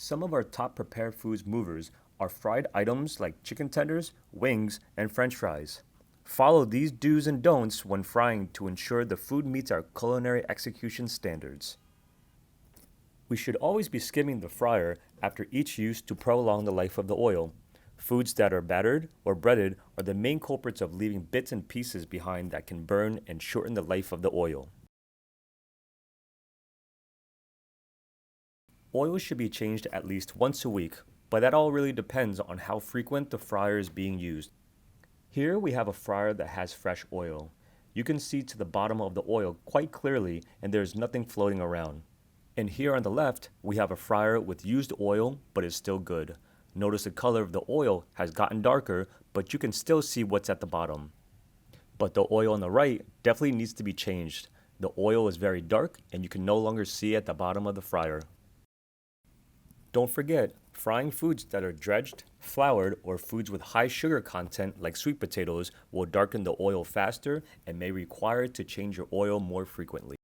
Some of our top prepared foods movers are fried items like chicken tenders, wings, and french fries. Follow these do's and don'ts when frying to ensure the food meets our culinary execution standards. We should always be skimming the fryer after each use to prolong the life of the oil. Foods that are battered or breaded are the main culprits of leaving bits and pieces behind that can burn and shorten the life of the oil. Oil should be changed at least once a week, but that all really depends on how frequent the fryer is being used. Here we have a fryer that has fresh oil. You can see to the bottom of the oil quite clearly and there is nothing floating around. And here on the left, we have a fryer with used oil but is still good. Notice the color of the oil has gotten darker, but you can still see what's at the bottom. But the oil on the right definitely needs to be changed. The oil is very dark and you can no longer see at the bottom of the fryer. Don't forget, frying foods that are dredged, floured, or foods with high sugar content like sweet potatoes will darken the oil faster and may require to change your oil more frequently.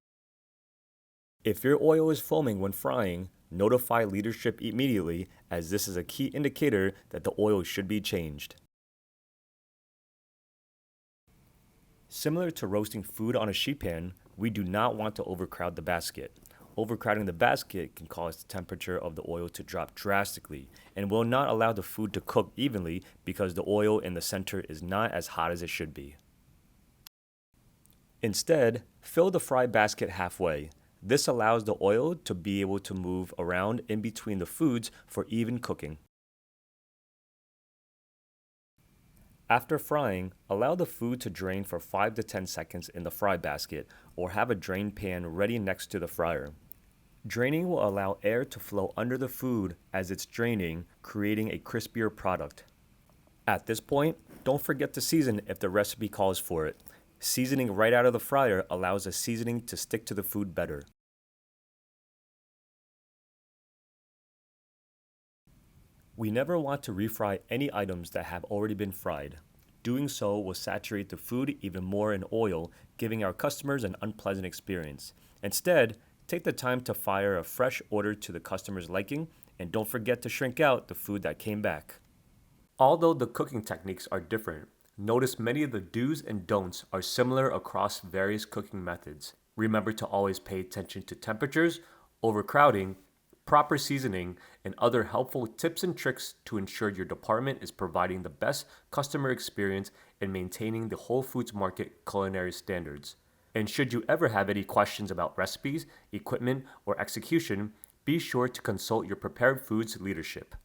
If your oil is foaming when frying, notify leadership immediately as this is a key indicator that the oil should be changed. Similar to roasting food on a sheet pan, we do not want to overcrowd the basket. Overcrowding the basket can cause the temperature of the oil to drop drastically and will not allow the food to cook evenly because the oil in the center is not as hot as it should be. Instead, fill the fry basket halfway. This allows the oil to be able to move around in between the foods for even cooking. After frying, allow the food to drain for 5 to 10 seconds in the fry basket or have a drain pan ready next to the fryer. Draining will allow air to flow under the food as it's draining, creating a crispier product. At this point, don't forget to season if the recipe calls for it. Seasoning right out of the fryer allows the seasoning to stick to the food better. We never want to refry any items that have already been fried. Doing so will saturate the food even more in oil, giving our customers an unpleasant experience. Instead, take the time to fire a fresh order to the customer's liking, and don't forget to shrink out the food that came back. Although the cooking techniques are different, notice many of the do's and don'ts are similar across various cooking methods. Remember to always pay attention to temperatures, overcrowding, proper seasoning, and other helpful tips and tricks to ensure your department is providing the best customer experience and maintaining the Whole Foods Market culinary standards. And should you ever have any questions about recipes, equipment, or execution, be sure to consult your prepared foods leadership.